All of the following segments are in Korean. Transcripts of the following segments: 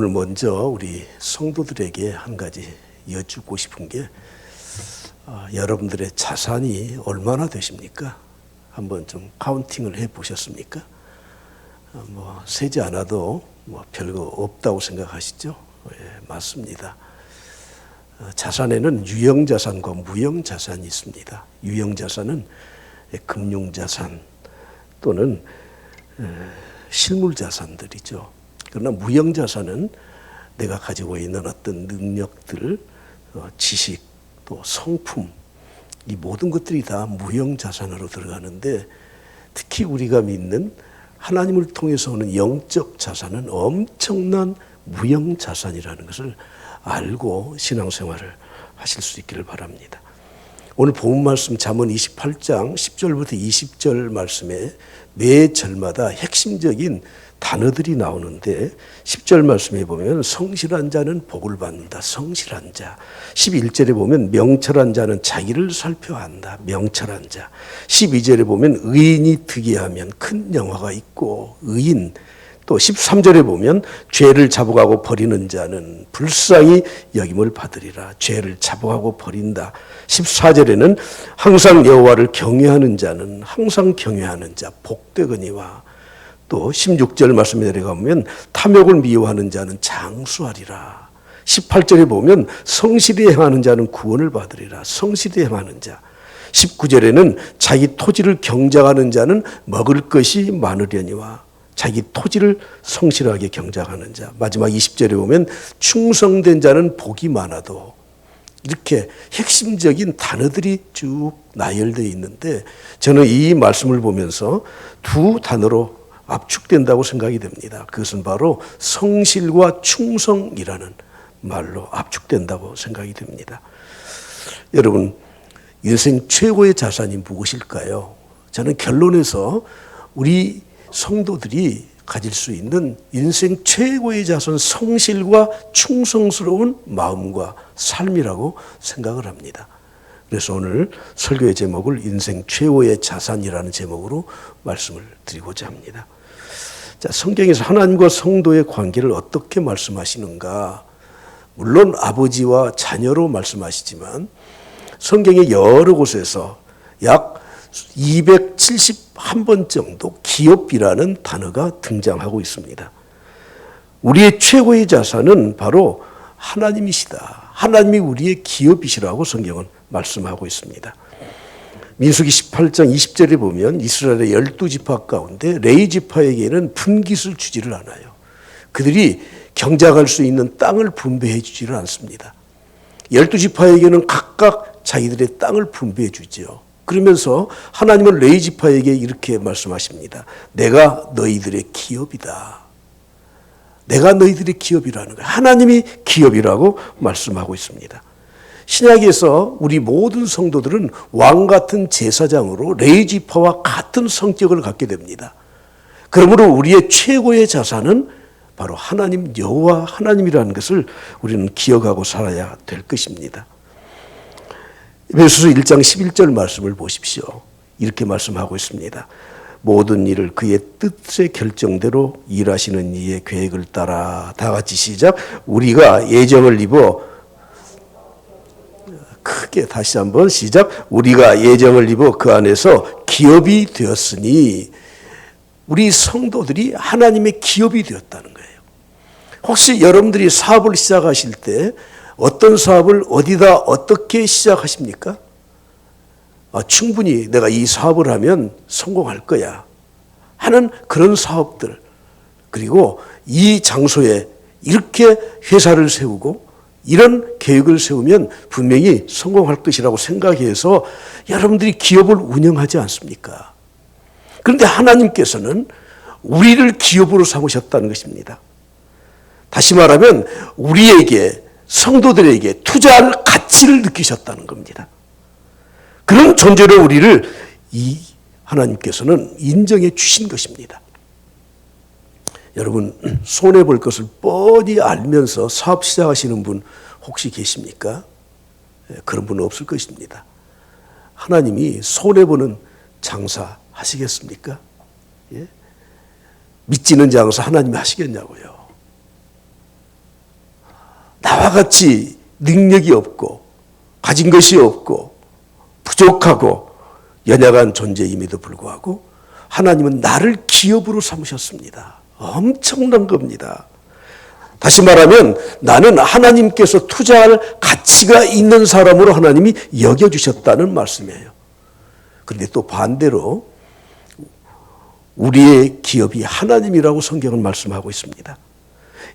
오늘 먼저 우리 성도들에게 한 가지 여쭙고 싶은 게 여러분들의 자산이 얼마나 되십니까? 한번 좀 카운팅을 해 보셨습니까? 세지 않아도 별거 없다고 생각하시죠? 예, 맞습니다. 자산에는 유형자산과 무형자산이 있습니다. 유형자산은 금융자산 또는 실물자산들이죠. 그러나 무형자산은 내가 가지고 있는 어떤 능력들, 지식, 또 성품, 이 모든 것들이 다 무형자산으로 들어가는데 특히 우리가 믿는 하나님을 통해서 오는 영적 자산은 엄청난 무형자산이라는 것을 알고 신앙생활을 하실 수 있기를 바랍니다. 오늘 본문 말씀 잠언 28장 10절부터 20절 말씀에 매 절마다 핵심적인 단어들이 나오는데 10절 말씀에 보면 성실한 자는 복을 받는다. 성실한 자. 11절에 보면 명철한 자는 자기를 살펴한다. 명철한 자. 12절에 보면 의인이 득이하면 큰 영화가 있고 의인. 또 13절에 보면 죄를 자복하고 버리는 자는 불쌍히 여김을 받으리라. 죄를 자복하고 버린다. 14절에는 항상 여호와를 경외하는 자는 항상 경외하는 자 복되거니와 또 16절 말씀에 내려가면 탐욕을 미워하는 자는 장수하리라. 18절에 보면 성실히 행하는 자는 구원을 받으리라. 성실히 행하는 자. 19절에는 자기 토지를 경작하는 자는 먹을 것이 많으려니와 자기 토지를 성실하게 경작하는 자. 마지막 20절에 보면 충성된 자는 복이 많아도 이렇게 핵심적인 단어들이 쭉 나열되어 있는데 저는 이 말씀을 보면서 두 단어로 압축된다고 생각이 됩니다. 그것은 바로 성실과 충성이라는 말로 압축된다고 생각이 됩니다. 여러분, 인생 최고의 자산이 무엇일까요? 저는 결론에서 우리 성도들이 가질 수 있는 인생 최고의 자산 성실과 충성스러운 마음과 삶이라고 생각을 합니다. 그래서 오늘 설교의 제목을 인생 최고의 자산이라는 제목으로 말씀을 드리고자 합니다. 자, 성경에서 하나님과 성도의 관계를 어떻게 말씀하시는가? 물론 아버지와 자녀로 말씀하시지만 성경의 여러 곳에서 약 271번 정도 기업이라는 단어가 등장하고 있습니다. 우리의 최고의 자산은 바로 하나님이시다. 하나님이 우리의 기업이시라고 성경은 말씀하고 있습니다. 민수기 18장 20절에 보면 이스라엘의 12지파 가운데 레위지파에게는 분깃을 주지를 않아요. 그들이 경작할 수 있는 땅을 분배해 주지를 않습니다. 12지파에게는 각각 자기들의 땅을 분배해 주죠. 그러면서 하나님은 레위지파에게 이렇게 말씀하십니다. 내가 너희들의 기업이다. 내가 너희들의 기업이라는 거예요. 하나님이 기업이라고 말씀하고 있습니다. 신약에서 우리 모든 성도들은 왕 같은 제사장으로 레위지파와 같은 성격을 갖게 됩니다. 그러므로 우리의 최고의 자산은 바로 하나님 여호와 하나님이라는 것을 우리는 기억하고 살아야 될 것입니다. 에베소서 1장 11절 말씀을 보십시오. 이렇게 말씀하고 있습니다. 모든 일을 그의 뜻의 결정대로 일하시는 이의 계획을 따라 다 같이 시작. 우리가 예정을 입어 크게 다시 한번 시작. 우리가 예정을 입어 그 안에서 기업이 되었으니 우리 성도들이 하나님의 기업이 되었다는 거예요. 혹시 여러분들이 사업을 시작하실 때 어떤 사업을 어디다 어떻게 시작하십니까? 충분히 내가 이 사업을 하면 성공할 거야 하는 그런 사업들, 그리고 이 장소에 이렇게 회사를 세우고 이런 계획을 세우면 분명히 성공할 것이라고 생각해서 여러분들이 기업을 운영하지 않습니까? 그런데 하나님께서는 우리를 기업으로 삼으셨다는 것입니다. 다시 말하면 우리에게, 성도들에게 투자할 가치를 느끼셨다는 겁니다. 그런 존재로 우리를 이 하나님께서는 인정해 주신 것입니다. 여러분, 손해볼 것을 뻔히 알면서 사업 시작하시는 분 혹시 계십니까? 그런 분은 없을 것입니다. 하나님이 손해보는 장사 하시겠습니까? 예? 믿지는 장사 하나님이 하시겠냐고요. 나와 같이 능력이 없고 가진 것이 없고 부족하고 연약한 존재임에도 불구하고 하나님은 나를 기업으로 삼으셨습니다. 엄청난 겁니다. 다시 말하면 나는 하나님께서 투자할 가치가 있는 사람으로 하나님이 여겨주셨다는 말씀이에요. 그런데 또 반대로 우리의 기업이 하나님이라고 성경은 말씀하고 있습니다.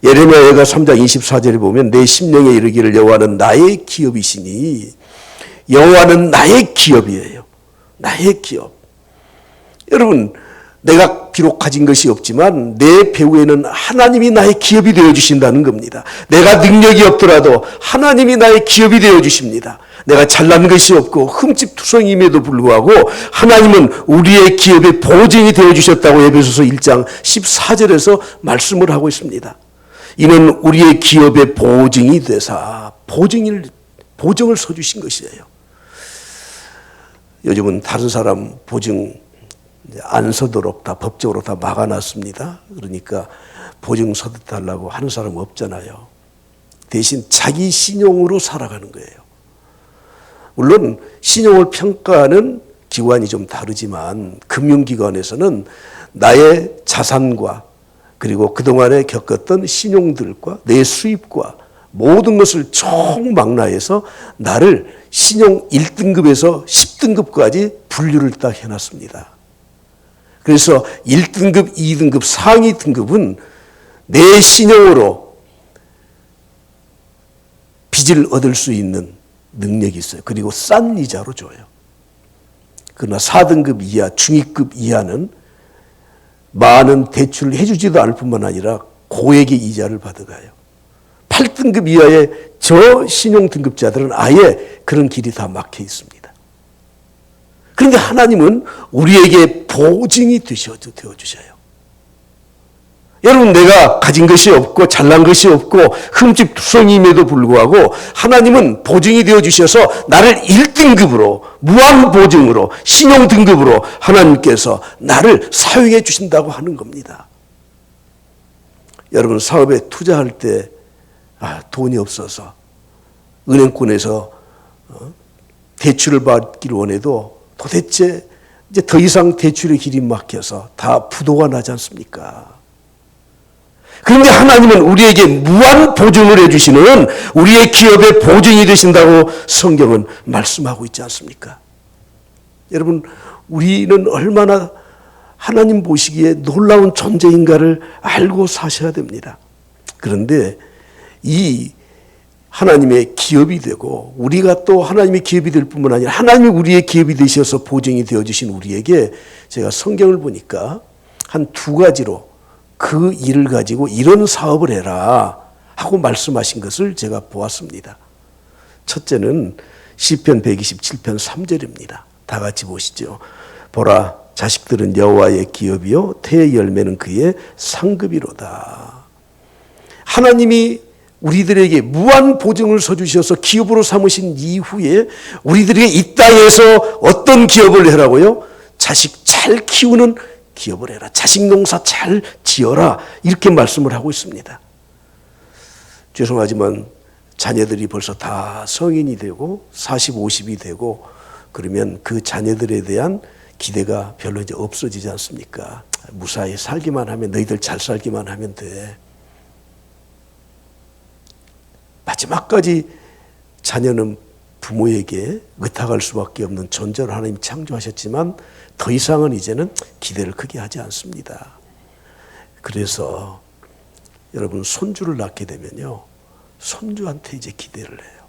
예레미야가 3장 24절에 보면 내 심령에 이르기를 여호와는 나의 기업이시니 여호와는 나의 기업이에요. 나의 기업. 여러분, 내가 비록 가진 것이 없지만 내 배후에는 하나님이 나의 기업이 되어주신다는 겁니다. 내가 능력이 없더라도 하나님이 나의 기업이 되어주십니다. 내가 잘난 것이 없고 흠집투성임에도 불구하고 하나님은 우리의 기업의 보증이 되어주셨다고 에베소서 1장 14절에서 말씀을 하고 있습니다. 이는 우리의 기업의 보증이 되사 보증을 서주신 것이에요. 요즘은 다른 사람 보증 안 서도록 다 법적으로 다 막아놨습니다. 그러니까 보증 서달라고 하는 사람 없잖아요. 대신 자기 신용으로 살아가는 거예요. 물론 신용을 평가하는 기관이 좀 다르지만 금융기관에서는 나의 자산과 그리고 그동안에 겪었던 신용들과 내 수입과 모든 것을 총망라해서 나를 신용 1등급에서 10등급까지 분류를 딱 해놨습니다. 그래서 1등급, 2등급, 상위 등급은 내 신용으로 빚을 얻을 수 있는 능력이 있어요. 그리고 싼 이자로 줘요. 그러나 4등급 이하, 중위급 이하는 많은 대출을 해주지도 않을 뿐만 아니라 고액의 이자를 받아가요. 8등급 이하의 저신용 등급자들은 아예 그런 길이 다 막혀 있습니다. 그런데 하나님은 우리에게 보증이 되어주셔요. 여러분, 내가 가진 것이 없고 잘난 것이 없고 흠집투성임에도 불구하고 하나님은 보증이 되어주셔서 나를 1등급으로 무한보증으로 신용등급으로 하나님께서 나를 사용해 주신다고 하는 겁니다. 여러분, 사업에 투자할 때 돈이 없어서 은행권에서 대출을 받기를 원해도 도대체 이제 더 이상 대출의 길이 막혀서 다 부도가 나지 않습니까? 그런데 하나님은 우리에게 무한 보증을 해주시는 우리의 기업의 보증이 되신다고 성경은 말씀하고 있지 않습니까? 여러분, 우리는 얼마나 하나님 보시기에 놀라운 존재인가를 알고 사셔야 됩니다. 그런데 이 하나님의 기업이 되고 우리가 또 하나님의 기업이 될 뿐만 아니라 하나님이 우리의 기업이 되셔서 보증이 되어주신 우리에게 제가 성경을 보니까 한 두 가지로 그 일을 가지고 이런 사업을 해라 하고 말씀하신 것을 제가 보았습니다. 첫째는 시편 127편 3절입니다. 다 같이 보시죠. 보라, 자식들은 여호와의 기업이요 태의 열매는 그의 상급이로다. 하나님이 우리들에게 무한 보증을 서주셔서 기업으로 삼으신 이후에 우리들에게 이 땅에서 어떤 기업을 해라고요? 자식 잘 키우는 기업을 해라. 자식 농사 잘 지어라. 이렇게 말씀을 하고 있습니다. 죄송하지만 자녀들이 벌써 다 성인이 되고 40, 50이 되고 그러면 그 자녀들에 대한 기대가 별로 이제 없어지지 않습니까? 무사히 살기만 하면, 너희들 잘 살기만 하면 돼. 마지막까지 자녀는 부모에게 의탁할 수밖에 없는 존재로 하나님 창조하셨지만 더 이상은 이제는 기대를 크게 하지 않습니다. 그래서 여러분, 손주를 낳게 되면요, 손주한테 이제 기대를 해요.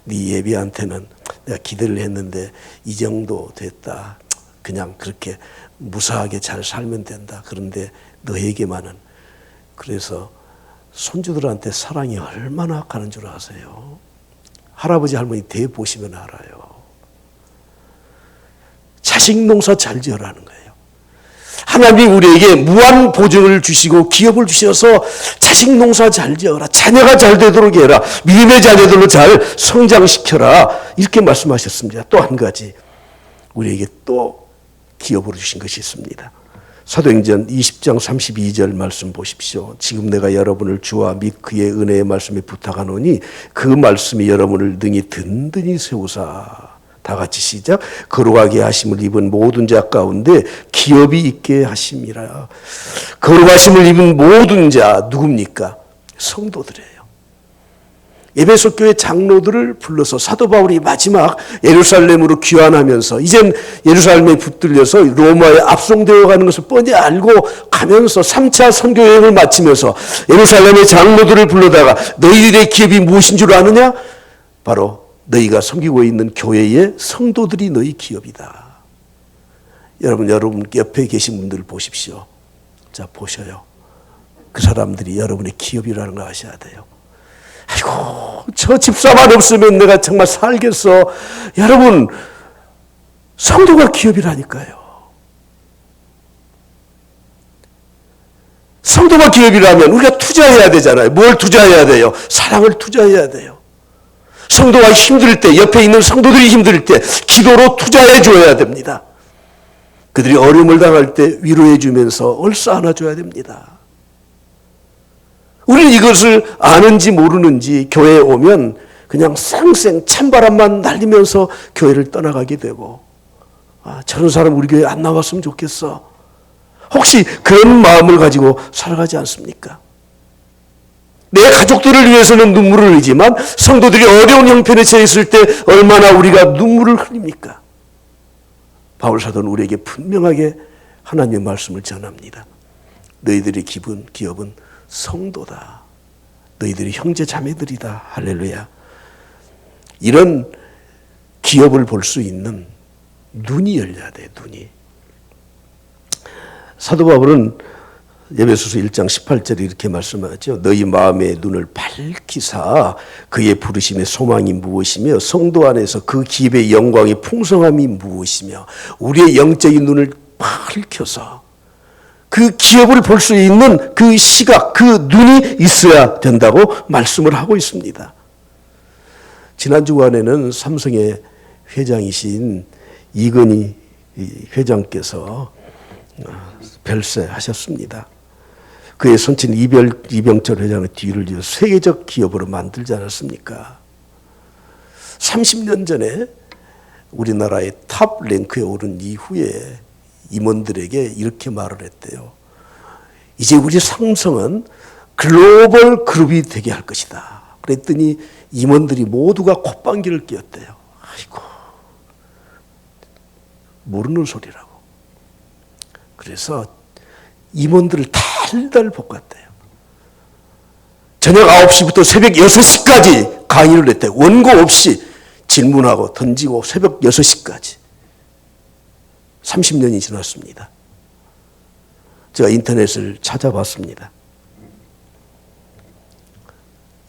네 예비한테는 내가 기대를 했는데 이 정도 됐다. 그냥 그렇게 무사하게 잘 살면 된다. 그런데 너에게만은. 그래서 손주들한테 사랑이 얼마나 가는 줄 아세요? 할아버지 할머니 대 보시면 알아요. 자식 농사 잘 지어라는 거예요. 하나님이 우리에게 무한 보증을 주시고 기업을 주셔서 자식 농사 잘 지어라. 자녀가 잘 되도록 해라. 믿음의 자녀들로 잘 성장시켜라. 이렇게 말씀하셨습니다. 또 한 가지 우리에게 또 기업으로 주신 것이 있습니다. 사도행전 20장 32절 말씀 보십시오. 지금 내가 여러분을 주와 및 그의 은혜의 말씀에 부탁하노니 그 말씀이 여러분을 능히 든든히 세우사. 다 같이 시작. 거룩하게 하심을 입은 모든 자 가운데 기업이 있게 하심이라. 거룩하심을 입은 모든 자 누굽니까? 성도들이에요. 에베소 교회 장로들을 불러서 사도 바울이 마지막 예루살렘으로 귀환하면서 이젠 예루살렘에 붙들려서 로마에 압송되어 가는 것을 뻔히 알고 가면서 3차 선교 여행을 마치면서 예루살렘의 장로들을 불러다가 너희들의 기업이 무엇인 줄 아느냐? 바로 너희가 섬기고 있는 교회의 성도들이 너희 기업이다. 여러분 옆에 계신 분들 보십시오. 자, 보셔요. 그 사람들이 여러분의 기업이라는 거 아셔야 돼요. 아이고, 저 집사만 없으면 내가 정말 살겠어. 여러분, 성도가 기업이라니까요. 성도가 기업이라면 우리가 투자해야 되잖아요. 뭘 투자해야 돼요? 사랑을 투자해야 돼요. 성도가 힘들 때, 옆에 있는 성도들이 힘들 때 기도로 투자해 줘야 됩니다. 그들이 어려움을 당할 때 위로해 주면서 얼싸 안아줘야 됩니다. 우리는 이것을 아는지 모르는지 교회에 오면 그냥 쌩쌩 찬바람만 날리면서 교회를 떠나가게 되고, 저런 사람 우리 교회 안 나왔으면 좋겠어. 혹시 그런 마음을 가지고 살아가지 않습니까? 내 가족들을 위해서는 눈물을 흘리지만 성도들이 어려운 형편에 처했을 때 얼마나 우리가 눈물을 흘립니까? 바울 사도는 우리에게 분명하게 하나님의 말씀을 전합니다. 너희들의 기업은 성도다. 너희들이 형제 자매들이다. 할렐루야. 이런 기업을 볼 수 있는 눈이 열려야 돼. 눈이. 사도 바울은 에베소서 1장 18절에 이렇게 말씀하죠. 너희 마음의 눈을 밝히사 그의 부르심의 소망이 무엇이며 성도 안에서 그 기업의 영광의 풍성함이 무엇이며, 우리의 영적인 눈을 밝혀서 그 기업을 볼 수 있는 그 시각, 그 눈이 있어야 된다고 말씀을 하고 있습니다. 지난 주간에는 삼성의 회장이신 이건희 회장께서 별세하셨습니다. 그의 손친 이병철 회장의 뒤를 이어 세계적 기업으로 만들지 않았습니까? 30년 전에 우리나라의 탑 랭크에 오른 이후에 임원들에게 이렇게 말을 했대요. 이제 우리 삼성은 글로벌 그룹이 되게 할 것이다. 그랬더니 임원들이 모두가 콧방귀를 뀌었대요. 아이고, 모르는 소리라고. 그래서 임원들을 달달 볶았대요. 저녁 9시부터 새벽 6시까지 강의를 했대요. 원고 없이 질문하고 던지고 새벽 6시까지. 30년이 지났습니다. 제가 인터넷을 찾아봤습니다.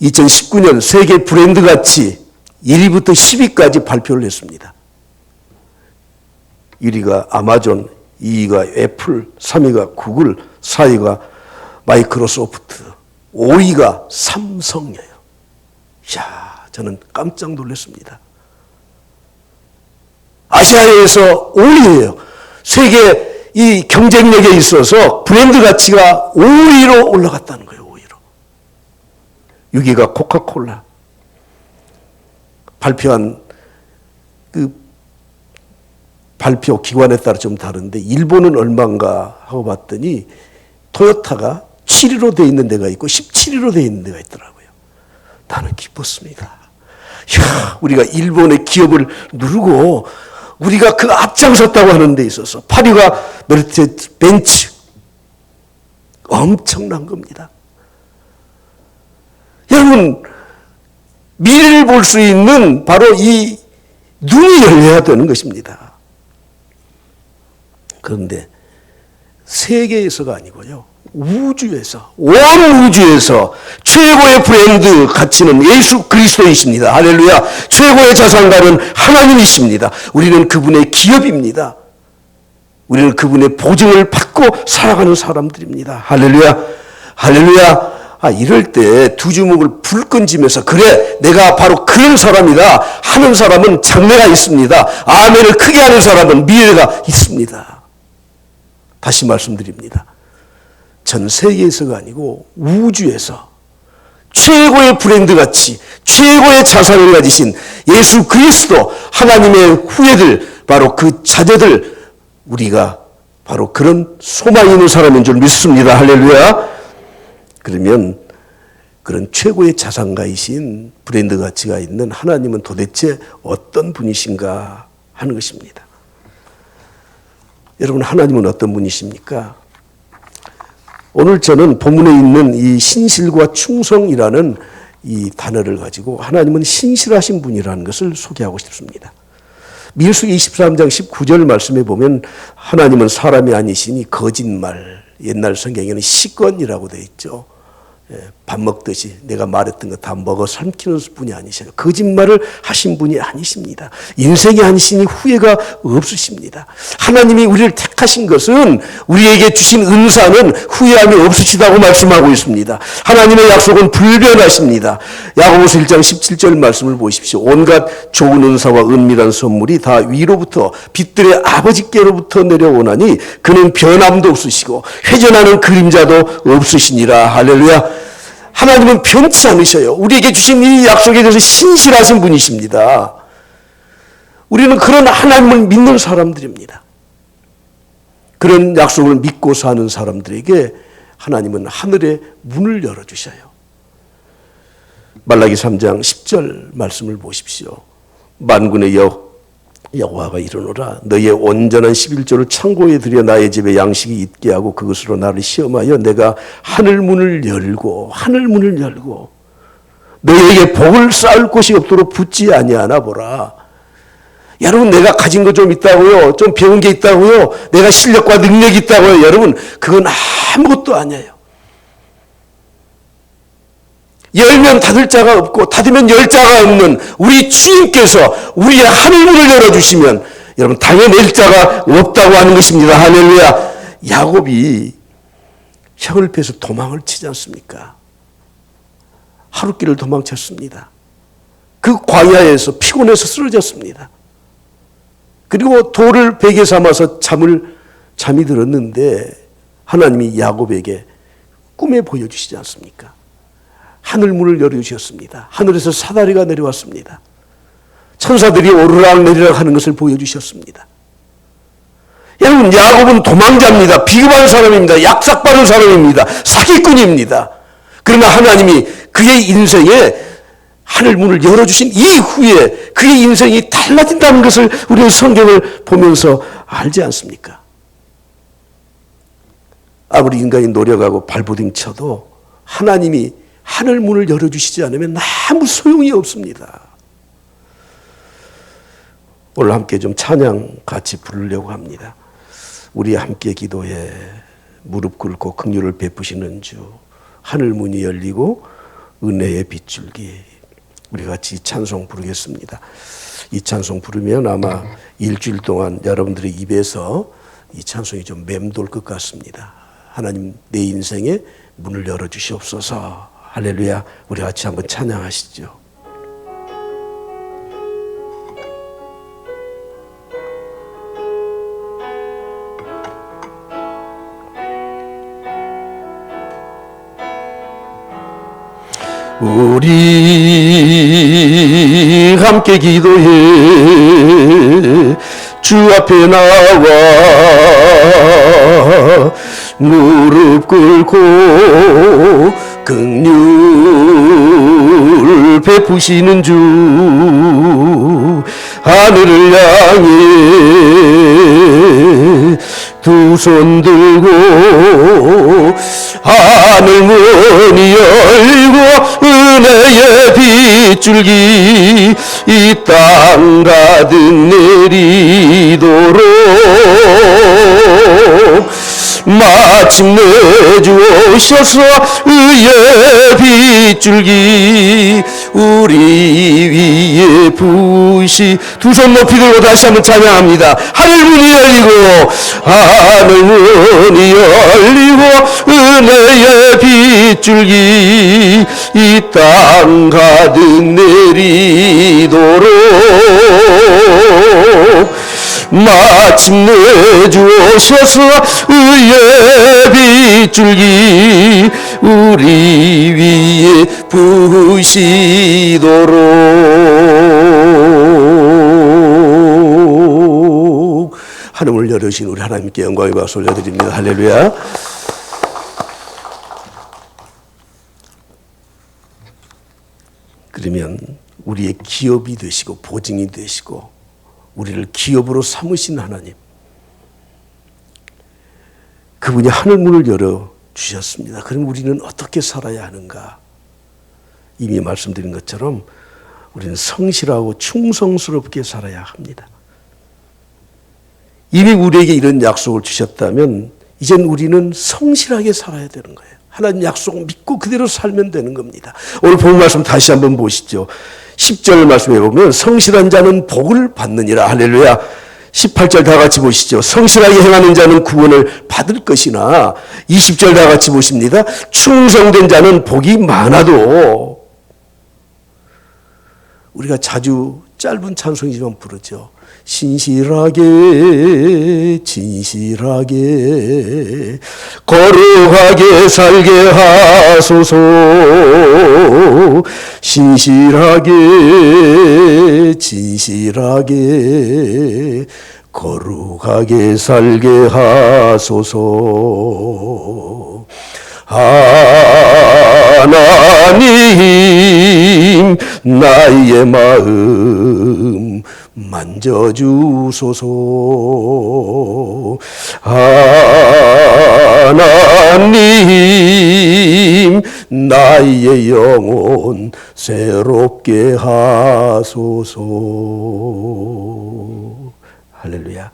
2019년 세계 브랜드 가치 1위부터 10위까지 발표를 했습니다. 1위가 아마존, 2위가 애플, 3위가 구글, 4위가 마이크로소프트, 5위가 삼성이에요. 이야, 저는 깜짝 놀랐습니다. 아시아에서 5위예요. 세계 이 경쟁력에 있어서 브랜드 가치가 5위로 올라갔다는 거예요. 5위로. 6위가 코카콜라. 발표한 그 발표 기관에 따라 좀 다른데 일본은 얼마인가 하고 봤더니 토요타가 7위로 돼 있는 데가 있고 17위로 돼 있는 데가 있더라고요. 나는 기뻤습니다. 이야, 우리가 일본의 기업을 누르고 우리가 그 앞장섰다고 하는 데 있어서 8위가 메르세데스 벤츠. 엄청난 겁니다. 여러분, 미래를 볼 수 있는 바로 이 눈이 열려야 되는 것입니다. 그런데 세계에서가 아니고요, 우주에서, 온 우주에서 최고의 브랜드 가치는 예수 그리스도이십니다. 할렐루야. 최고의 자산가는 하나님이십니다. 우리는 그분의 기업입니다. 우리는 그분의 보증을 받고 살아가는 사람들입니다. 할렐루야. 할렐루야. 이럴 때 두 주먹을 불끈지면서 그래, 내가 바로 그런 사람이다 하는 사람은 장래가 있습니다. 아멘을 크게 하는 사람은 미래가 있습니다. 다시 말씀드립니다. 전 세계에서가 아니고 우주에서 최고의 브랜드 가치, 최고의 자산을 가지신 예수 그리스도 하나님의 후예들, 바로 그 자녀들, 우리가 바로 그런 소망이 있는 사람인 줄 믿습니다. 할렐루야. 그러면 그런 최고의 자산가이신 브랜드 가치가 있는 하나님은 도대체 어떤 분이신가 하는 것입니다. 여러분, 하나님은 어떤 분이십니까? 오늘 저는 본문에 있는 이 신실과 충성이라는 이 단어를 가지고 하나님은 신실하신 분이라는 것을 소개하고 싶습니다. 민수기 23장 19절 말씀에 보면 하나님은 사람이 아니시니 거짓말, 옛날 성경에는 시건이라고 되어 있죠. 밥 먹듯이 내가 말했던 거 다 먹어 삼키는 분이 아니셔요. 거짓말을 하신 분이 아니십니다. 인생이 아니시니 후회가 없으십니다. 하나님이 우리를 택하신 것은, 우리에게 주신 은사는 후회함이 없으시다고 말씀하고 있습니다. 하나님의 약속은 불변하십니다. 야고보서 1장 17절 말씀을 보십시오. 온갖 좋은 은사와 은밀한 선물이 다 위로부터 빛들의 아버지께로부터 내려오나니 그는 변함도 없으시고 회전하는 그림자도 없으시니라. 할렐루야. 하나님은 변치 않으셔요. 우리에게 주신 이 약속에 대해서 신실하신 분이십니다. 우리는 그런 하나님을 믿는 사람들입니다. 그런 약속을 믿고 사는 사람들에게 하나님은 하늘의 문을 열어주셔요. 말라기 3장 10절 말씀을 보십시오. 만군의 여호와가 이르노라, 너의 온전한 11조를 창고에 들여 나의 집에 양식이 있게 하고 그것으로 나를 시험하여 내가 하늘 문을 열고 너에게 복을 쌓을 곳이 없도록 붙지 아니하나 보라. 여러분, 내가 가진 거 좀 있다고요? 좀 배운 게 있다고요? 내가 실력과 능력이 있다고요? 여러분, 그건 아무것도 아니에요. 열면 닫을 자가 없고 닫으면 열 자가 없는 우리 주님께서 우리의 하늘문을 열어주시면 여러분 당해낼 자가 없다고 하는 것입니다. 할렐루야. 야곱이 형을 패서 도망을 치지 않습니까? 하룻길을 도망쳤습니다. 그 광야에서 피곤해서 쓰러졌습니다. 그리고 돌을 베개 삼아서 잠이 들었는데 하나님이 야곱에게 꿈에 보여주시지 않습니까? 하늘문을 열어주셨습니다. 하늘에서 사다리가 내려왔습니다. 천사들이 오르락 내리락 하는 것을 보여주셨습니다. 여러분, 야곱은 도망자입니다. 비겁한 사람입니다. 약삭빠른 사람입니다. 사기꾼입니다. 그러나 하나님이 그의 인생에 하늘문을 열어주신 이후에 그의 인생이 달라진다는 것을 우리는 성경을 보면서 알지 않습니까? 아무리 인간이 노력하고 발버둥 쳐도 하나님이 하늘문을 열어주시지 않으면 아무 소용이 없습니다. 오늘 함께 좀 찬양 같이 부르려고 합니다. 우리 함께 기도해. 무릎 꿇고 긍휼을 베푸시는 주, 하늘문이 열리고 은혜의 빗줄기. 우리 같이 찬송 부르겠습니다. 이 찬송 부르면 아마 일주일 동안 여러분들의 입에서 이 찬송이 좀 맴돌 것 같습니다. 하나님, 내 인생에 문을 열어주시옵소서. 할렐루야. 우리 같이 한번 찬양하시죠. 우리 함께 기도해. 주 앞에 나와 무릎 꿇고 긍휼 베푸시는 주, 하늘을 향해 두 손 들고 하늘문이 열고 은혜의 빗줄기 이 땅 가득 내리도록 마침내 주 오셔서 의의 빗줄기 우리 위에 부으시. 두 손 높이 들고 다시 한번 찬양합니다. 하늘문이 열리고 하늘문이 열리고 은혜의 빗줄기 이 땅 가득 내리도록 마침내 주오셔서 의의 빗줄기 우리 위에 부으시도록. 하늘을 열으신 우리 하나님께 영광의 박수 올려드립니다. 할렐루야. 그러면 우리의 기업이 되시고 보증이 되시고 우리를 기업으로 삼으신 하나님, 그분이 하늘문을 열어주셨습니다. 그럼 우리는 어떻게 살아야 하는가? 이미 말씀드린 것처럼 우리는 성실하고 충성스럽게 살아야 합니다. 이미 우리에게 이런 약속을 주셨다면 이젠 우리는 성실하게 살아야 되는 거예요. 하나님 약속 믿고 그대로 살면 되는 겁니다. 오늘 본 말씀 다시 한번 보시죠. 10절 말씀해 보면 성실한 자는 복을 받느니라. 할렐루야. 18절 다 같이 보시죠. 성실하게 행하는 자는 구원을 받을 것이나 20절 다 같이 보십니다. 충성된 자는 복이 많아도. 우리가 자주 짧은 찬송이지만 부르죠. 신실하게 진실하게 거룩하게 살게 하소서. 신실하게 진실하게 거룩하게 살게 하소서. 하나님 나의 마음 만져주소서. 하나님 나의 영혼 새롭게 하소서. 할렐루야.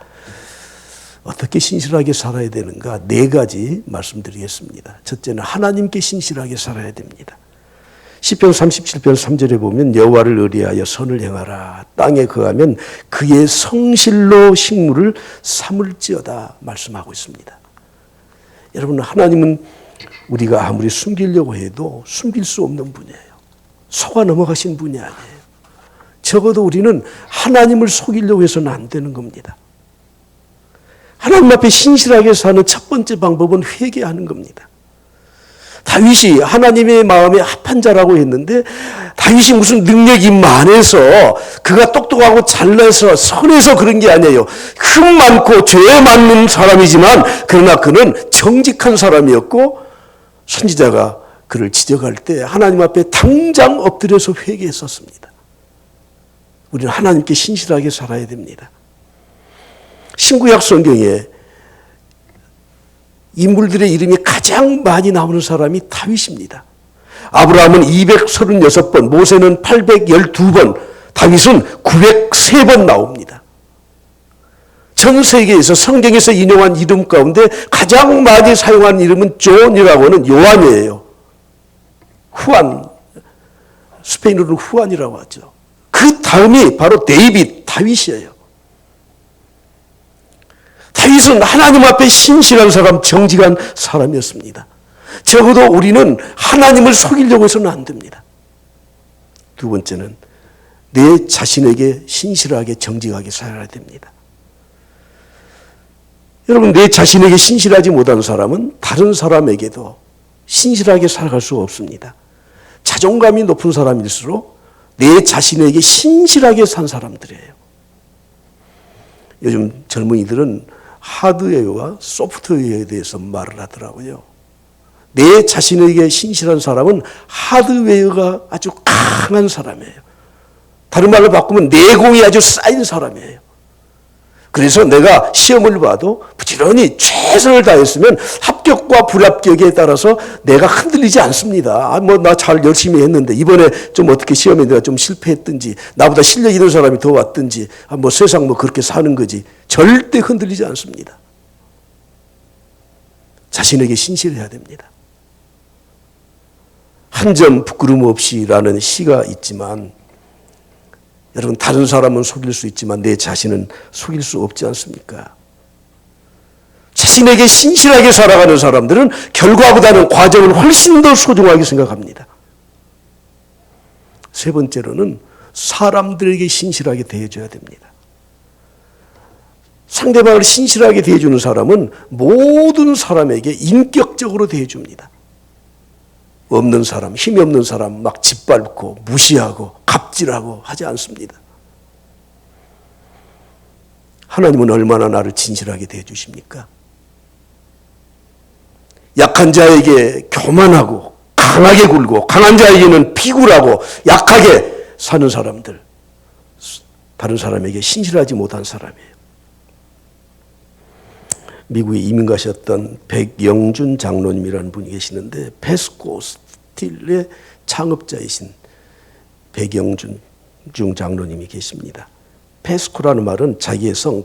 어떻게 신실하게 살아야 되는가? 4가지 말씀드리겠습니다. 첫째는 하나님께 신실하게 살아야 됩니다. 시편 37편 3절에 보면 여호와를 의리하여 선을 행하라. 땅에 거하면 그의 성실로 식물을 삼을지어다 말씀하고 있습니다. 여러분, 하나님은 우리가 아무리 숨기려고 해도 숨길 수 없는 분이에요. 속아 넘어가신 분이 아니에요. 적어도 우리는 하나님을 속이려고 해서는 안 되는 겁니다. 하나님 앞에 신실하게 사는 첫 번째 방법은 회개하는 겁니다. 다윗이 하나님의 마음에 합한 자라고 했는데 다윗이 무슨 능력이 많아서 그가 똑똑하고 잘나서 선해서 그런 게 아니에요. 흠 많고 죄 많은 사람이지만 그러나 그는 정직한 사람이었고 선지자가 그를 지적할 때 하나님 앞에 당장 엎드려서 회개했었습니다. 우리는 하나님께 신실하게 살아야 됩니다. 신구약 성경에 인물들의 이름이 가장 많이 나오는 사람이 다윗입니다. 아브라함은 236번, 모세는 812번, 다윗은 903번 나옵니다. 전 세계에서 성경에서 인용한 이름 가운데 가장 많이 사용한 이름은 존이라고 하는 요한이에요. 후안, 스페인어로는 후안이라고 하죠. 그 다음이 바로 데이빗, 다윗이에요. 다윗은 하나님 앞에 신실한 사람, 정직한 사람이었습니다. 적어도 우리는 하나님을 속이려고 해서는 안 됩니다. 두 번째는 내 자신에게 신실하게 정직하게 살아야 됩니다. 여러분, 내 자신에게 신실하지 못한 사람은 다른 사람에게도 신실하게 살아갈 수가 없습니다. 자존감이 높은 사람일수록 내 자신에게 신실하게 산 사람들이에요. 요즘 젊은이들은 하드웨어와 소프트웨어에 대해서 말을 하더라고요. 내 자신에게 신실한 사람은 하드웨어가 아주 강한 사람이에요. 다른 말로 바꾸면 내공이 아주 쌓인 사람이에요. 그래서 내가 시험을 봐도 부지런히 최선을 다했으면 합격과 불합격에 따라서 내가 흔들리지 않습니다. 나 잘 열심히 했는데 이번에 좀 어떻게 시험에 내가 좀 실패했든지 나보다 실력 있는 사람이 더 왔든지 세상 그렇게 사는 거지. 절대 흔들리지 않습니다. 자신에게 신실해야 됩니다. 한 점 부끄럼 없이라는 시가 있지만 여러분, 다른 사람은 속일 수 있지만 내 자신은 속일 수 없지 않습니까? 자신에게 신실하게 살아가는 사람들은 결과보다는 과정을 훨씬 더 소중하게 생각합니다. 세 번째로는 사람들에게 신실하게 대해줘야 됩니다. 상대방을 신실하게 대해주는 사람은 모든 사람에게 인격적으로 대해줍니다. 없는 사람, 힘이 없는 사람 막 짓밟고 무시하고 갑질하고 하지 않습니다. 하나님은 얼마나 나를 진실하게 대해주십니까? 약한 자에게 교만하고 강하게 굴고 강한 자에게는 비굴하고 약하게 사는 사람들, 다른 사람에게 신실하지 못한 사람이에요. 미국에 이민 가셨던 백영준 장로님이라는 분이 계시는데 페스코 스틸의 창업자이신 백영준 장로님이 계십니다. 페스코라는 말은 자기의 성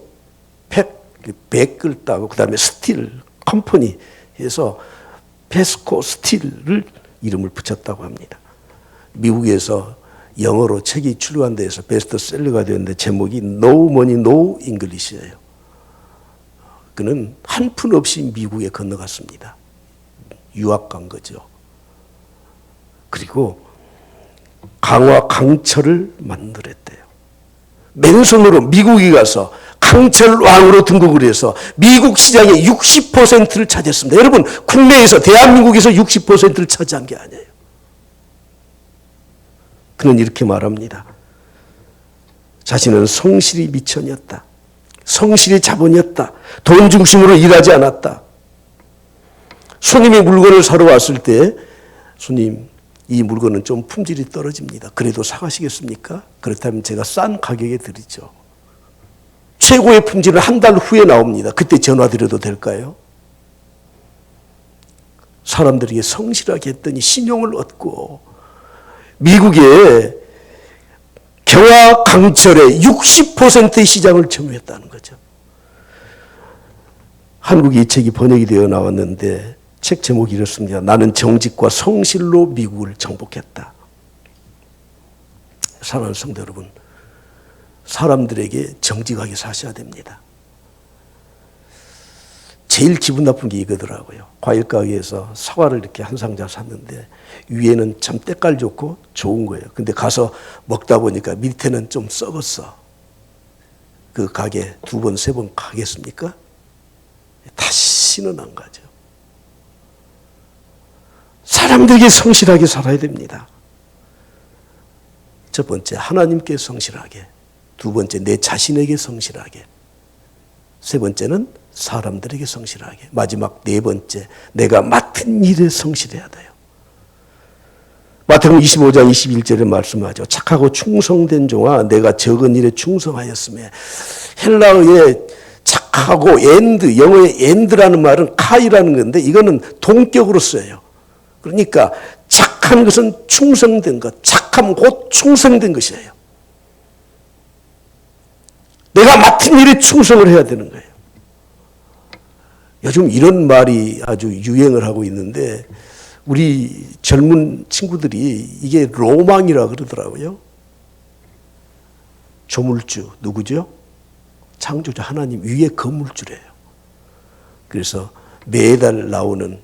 백을 따고 그 다음에 스틸 컴퍼니 해서 페스코 스틸을 이름을 붙였다고 합니다. 미국에서 영어로 책이 출간한 데에서 베스트셀러가 되었는데 제목이 No Money No English예요. 그는 한 푼 없이 미국에 건너갔습니다. 유학 간 거죠. 그리고 강화 강철을 만들었대요. 맨손으로 미국에 가서 강철 왕으로 등극을 해서 미국 시장의 60%를 차지했습니다. 여러분, 국내에서 대한민국에서 60%를 차지한 게 아니에요. 그는 이렇게 말합니다. 자신은 성실이 미천이었다. 성실이 자본이었다. 돈 중심으로 일하지 않았다. 손님이 물건을 사러 왔을 때 손님, 이 물건은 좀 품질이 떨어집니다. 그래도 사가시겠습니까? 그렇다면 제가 싼 가격에 드리죠. 최고의 품질은 한 달 후에 나옵니다. 그때 전화드려도 될까요? 사람들에게 성실하게 했더니 신용을 얻고 미국의 경화 강철의 60%의 시장을 점유했다는 거죠. 한국에 이 책이 번역이 되어 나왔는데 책 제목이 이렇습니다. 나는 정직과 성실로 미국을 정복했다. 사랑하는 성도 여러분, 사람들에게 정직하게 사셔야 됩니다. 제일 기분 나쁜 게 이거더라고요. 과일 가게에서 사과를 이렇게 한 상자 샀는데 위에는 참 때깔 좋고 좋은 거예요. 근데 가서 먹다 보니까 밑에는 좀 썩었어. 그 가게 2번, 3번 가겠습니까? 다시는 안 가죠. 사람들에게 성실하게 살아야 됩니다. 첫 번째, 하나님께 성실하게. 두 번째, 내 자신에게 성실하게. 세 번째는 사람들에게 성실하게. 마지막 네 번째, 내가 맡은 일에 성실해야 돼요. 마태복음 25장 21절에 말씀하죠. 착하고 충성된 종아, 내가 적은 일에 충성하였으며. 헬라어의 착하고 엔드, 영어의 엔드라는 말은 카이라는 건데 이거는 동격으로 써요. 그러니까 착한 것은 충성된 것, 착함 곧 충성된 것이에요. 내가 맡은 일에 충성을 해야 되는 거예요. 요즘 이런 말이 아주 유행을 하고 있는데 우리 젊은 친구들이 이게 로망이라 그러더라고요. 조물주 누구죠? 창조주 하나님 위에 건물주래요. 그래서 매달 나오는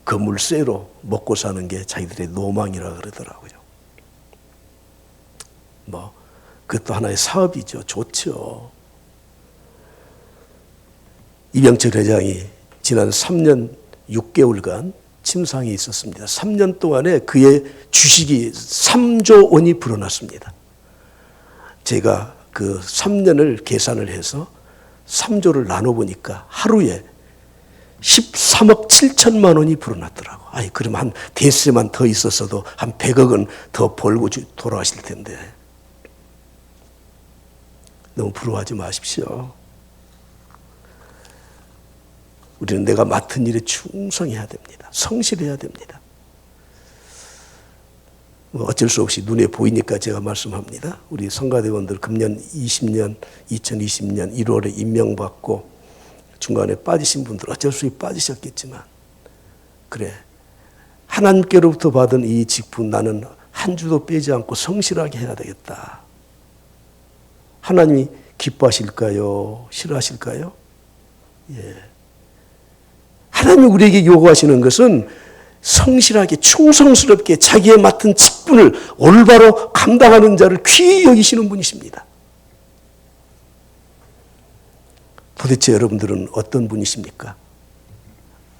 건물세로 먹고 사는 게 자기들의 로망이라 그러더라고요. 그것도 하나의 사업이죠. 좋죠. 이병철 회장이 지난 3년 6개월간 침상에 있었습니다. 3년 동안에 그의 주식이 3조 원이 불어났습니다. 제가 그 3년을 계산을 해서 3조를 나눠보니까 하루에 13억 7천만 원이 불어났더라고. 그럼 한 대세만 더 있었어도 한 100억은 더 벌고 돌아가실 텐데. 너무 부러워하지 마십시오. 우리는 내가 맡은 일에 충성해야 됩니다. 성실해야 됩니다. 어쩔 수 없이 눈에 보이니까 제가 말씀합니다. 우리 성가대원들 금년 2020년 1월에 임명받고 중간에 빠지신 분들 어쩔 수 없이 빠지셨겠지만 그래, 하나님께로부터 받은 이 직분 나는 한 주도 빼지 않고 성실하게 해야 되겠다. 하나님이 기뻐하실까요? 싫어하실까요? 예. 하나님이 우리에게 요구하시는 것은 성실하게 충성스럽게 자기의 맡은 직분을 올바로 감당하는 자를 귀히 여기시는 분이십니다. 도대체 여러분들은 어떤 분이십니까?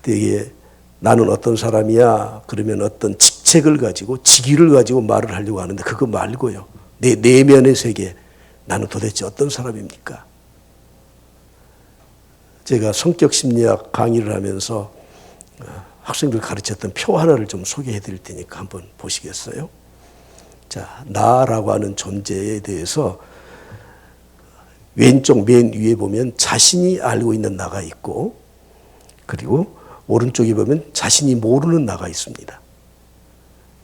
되게 나는 어떤 사람이야 그러면 어떤 직책을 가지고 직위를 가지고 말을 하려고 하는데 그거 말고요. 내 내면의 세계, 나는 도대체 어떤 사람입니까? 제가 성격심리학 강의를 하면서 학생들 가르쳤던 표 하나를 좀 소개해 드릴 테니까 한번 보시겠어요? 자, 나라고 하는 존재에 대해서 왼쪽 맨 위에 보면 자신이 알고 있는 나가 있고, 그리고 오른쪽에 보면 자신이 모르는 나가 있습니다.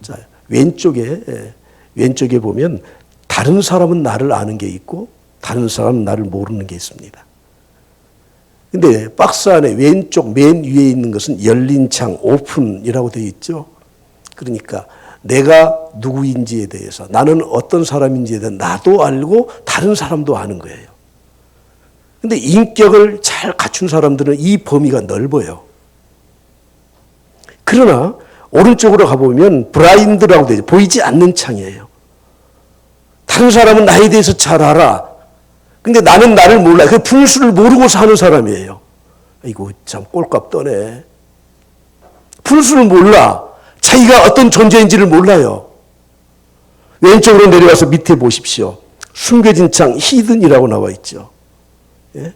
자, 왼쪽에 보면 다른 사람은 나를 아는 게 있고 다른 사람은 나를 모르는 게 있습니다. 근데 박스 안에 왼쪽 맨 위에 있는 것은 열린 창, 오픈이라고 되어 있죠. 그러니까 내가 누구인지에 대해서, 나는 어떤 사람인지에 대해서 나도 알고 다른 사람도 아는 거예요. 근데 인격을 잘 갖춘 사람들은 이 범위가 넓어요. 그러나 오른쪽으로 가보면 브라인드라고 되죠. 보이지 않는 창이에요. 다른 사람은 나에 대해서 잘 알아. 근데 나는 나를 몰라. 그 분수를 모르고 사는 사람이에요. 이거 참 꼴값 떠네. 분수를 몰라. 자기가 어떤 존재인지를 몰라요. 왼쪽으로 내려가서 밑에 보십시오. 숨겨진 창, 히든이라고 나와 있죠. 예?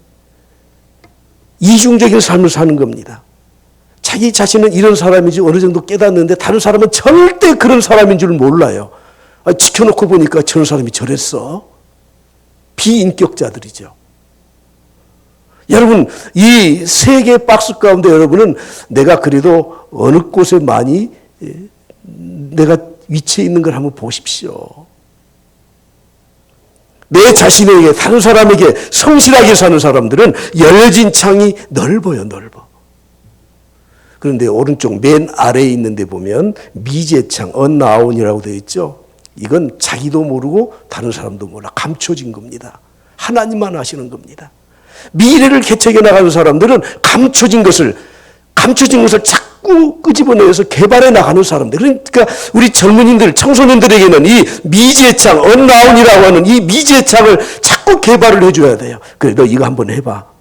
이중적인 삶을 사는 겁니다. 자기 자신은 이런 사람인지 어느 정도 깨닫는데 다른 사람은 절대 그런 사람인 줄 몰라요. 지켜놓고 보니까 저런 사람이 저랬어. 비인격자들이죠. 여러분, 이 세 개의 박스 가운데 여러분은 내가 그래도 어느 곳에 많이 내가 위치해 있는 걸 한번 보십시오. 내 자신에게, 다른 사람에게 성실하게 사는 사람들은 열려진 창이 넓어요, 넓어. 그런데 오른쪽 맨 아래에 있는 데 보면 미제창, 언나운이라고 되어 있죠. 이건 자기도 모르고 다른 사람도 몰라. 감춰진 겁니다. 하나님만 아시는 겁니다. 미래를 개척해 나가는 사람들은 감춰진 것을 자꾸 끄집어내서 개발해 나가는 사람들. 그러니까 우리 젊은이들, 청소년들에게는 이 미제창, 언나운이라고 하는 이 미제창을 자꾸 개발을 해줘야 돼요. 그래, 너 이거 한번 해봐.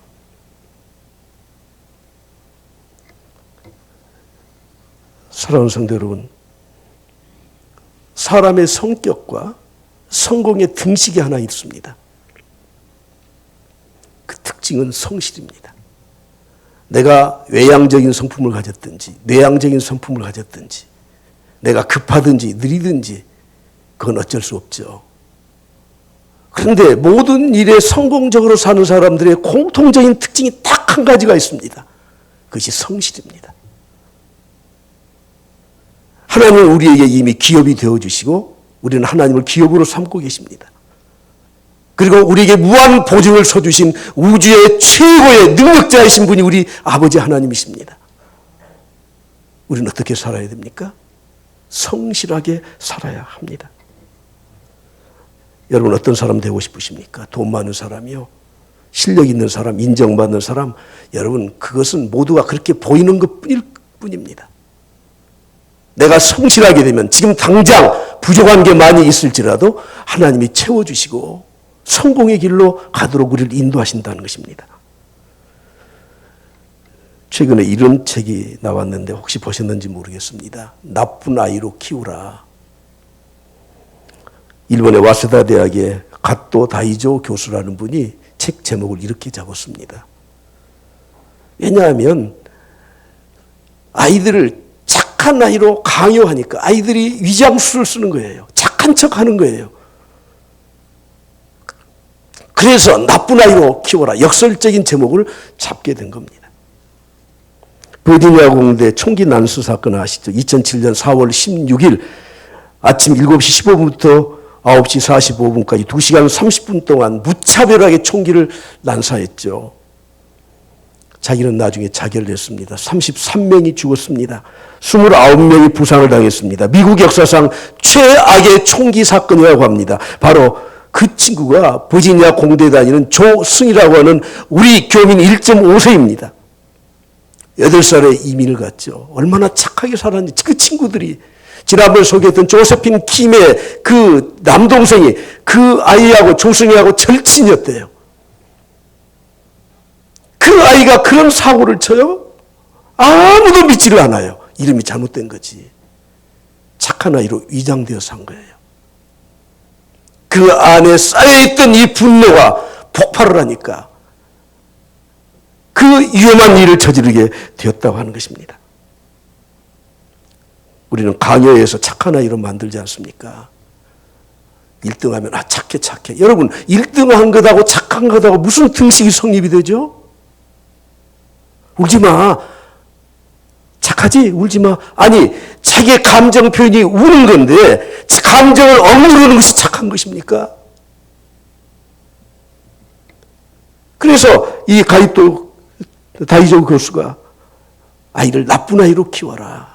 사랑하는 성도 여러분, 사람의 성격과 성공의 등식이 하나 있습니다. 그 특징은 성실입니다. 내가 외향적인 성품을 가졌든지 내향적인 성품을 가졌든지 내가 급하든지 느리든지 그건 어쩔 수 없죠. 그런데 모든 일에 성공적으로 사는 사람들의 공통적인 특징이 딱 한 가지가 있습니다. 그것이 성실입니다. 하나님은 우리에게 이미 기업이 되어주시고 우리는 하나님을 기업으로 삼고 계십니다. 그리고 우리에게 무한 보증을 서주신 우주의 최고의 능력자이신 분이 우리 아버지 하나님이십니다. 우리는 어떻게 살아야 됩니까? 성실하게 살아야 합니다. 여러분 어떤 사람 되고 싶으십니까? 돈 많은 사람이요? 실력 있는 사람, 인정받는 사람? 여러분 그것은 모두가 그렇게 보이는 것뿐일 뿐입니다. 내가 성실하게 되면 지금 당장 부족한 게 많이 있을지라도 하나님이 채워주시고 성공의 길로 가도록 우리를 인도하신다는 것입니다. 최근에 이런 책이 나왔는데 혹시 보셨는지 모르겠습니다. 나쁜 아이로 키우라. 일본의 와세다 대학의 가토 다이조 교수라는 분이 책 제목을 이렇게 잡았습니다. 왜냐하면 아이들을 착한 아이로 강요하니까 아이들이 위장술을 쓰는 거예요. 착한 척 하는 거예요. 그래서 나쁜 아이로 키워라. 역설적인 제목을 잡게 된 겁니다. 버지니아 공대 총기 난수 사건 아시죠? 2007년 4월 16일 아침 7시 15분부터 9시 45분까지 2시간 30분 동안 무차별하게 총기를 난사했죠. 자기는 나중에 자결됐습니다. 33명이 죽었습니다. 29명이 부상을 당했습니다. 미국 역사상 최악의 총기 사건이라고 합니다. 바로 그 친구가 버지니아 공대에 다니는 조승이라고 하는 우리 교민 1.5세입니다. 8살에 이민을 갔죠. 얼마나 착하게 살았는지 그 친구들이 지난번에 소개했던 조세핀 킴의 그 남동생이 그 아이하고 조승이하고 절친이었대요. 그 아이가 그런 사고를 쳐요? 아무도 믿지를 않아요. 이름이 잘못된 거지. 착한 아이로 위장되어서 한 거예요. 그 안에 쌓여있던 이 분노가 폭발을 하니까 그 위험한 일을 저지르게 되었다고 하는 것입니다. 우리는 강요해서 착한 아이로 만들지 않습니까? 1등하면 착해. 여러분 1등한 것하고 착한 것하고 무슨 등식이 성립이 되죠? 울지 마. 착하지? 울지 마. 아니 자기의 감정 표현이 우는 건데 감정을 억누르는 것이 착한 것입니까? 그래서 이 다이조 교수가 아이를 나쁜 아이로 키워라.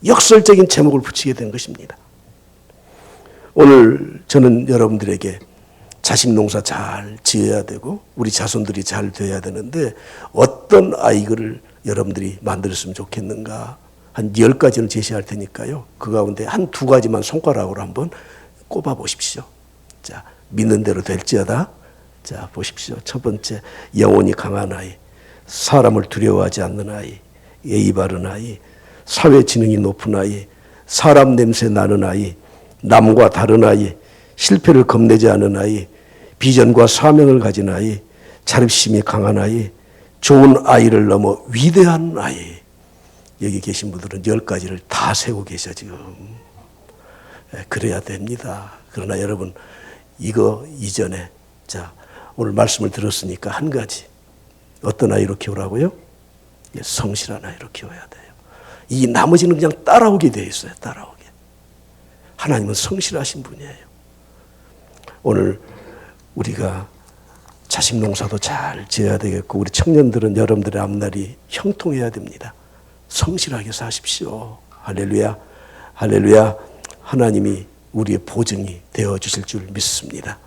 역설적인 제목을 붙이게 된 것입니다. 오늘 저는 여러분들에게 자식 농사 잘 지어야 되고 우리 자손들이 잘 되어야 되는데 어떤 아이를 여러분들이 만들었으면 좋겠는가 한 10가지를 제시할 테니까요. 그 가운데 한 2가지만 손가락으로 한번 꼽아 보십시오. 자, 믿는 대로 될지어다. 자, 보십시오. 첫 번째, 영혼이 강한 아이, 사람을 두려워하지 않는 아이, 예의 바른 아이, 사회 지능이 높은 아이, 사람 냄새 나는 아이, 남과 다른 아이, 실패를 겁내지 않은 아이, 비전과 사명을 가진 아이, 자립심이 강한 아이, 좋은 아이를 넘어 위대한 아이. 여기 계신 분들은 10가지를 다 세고 계셔 지금. 그래야 됩니다. 그러나 여러분 이거 이전에 자 오늘 말씀을 들었으니까 한 가지. 어떤 아이로 키우라고요? 성실한 아이로 키워야 돼요. 이 나머지는 그냥 따라오게 돼 있어요. 따라오게. 하나님은 성실하신 분이에요. 오늘 우리가 자식 농사도 잘 지어야 되겠고 우리 청년들은 여러분들의 앞날이 형통해야 됩니다. 성실하게 사십시오. 할렐루야. 할렐루야. 하나님이 우리의 보증이 되어 주실 줄 믿습니다.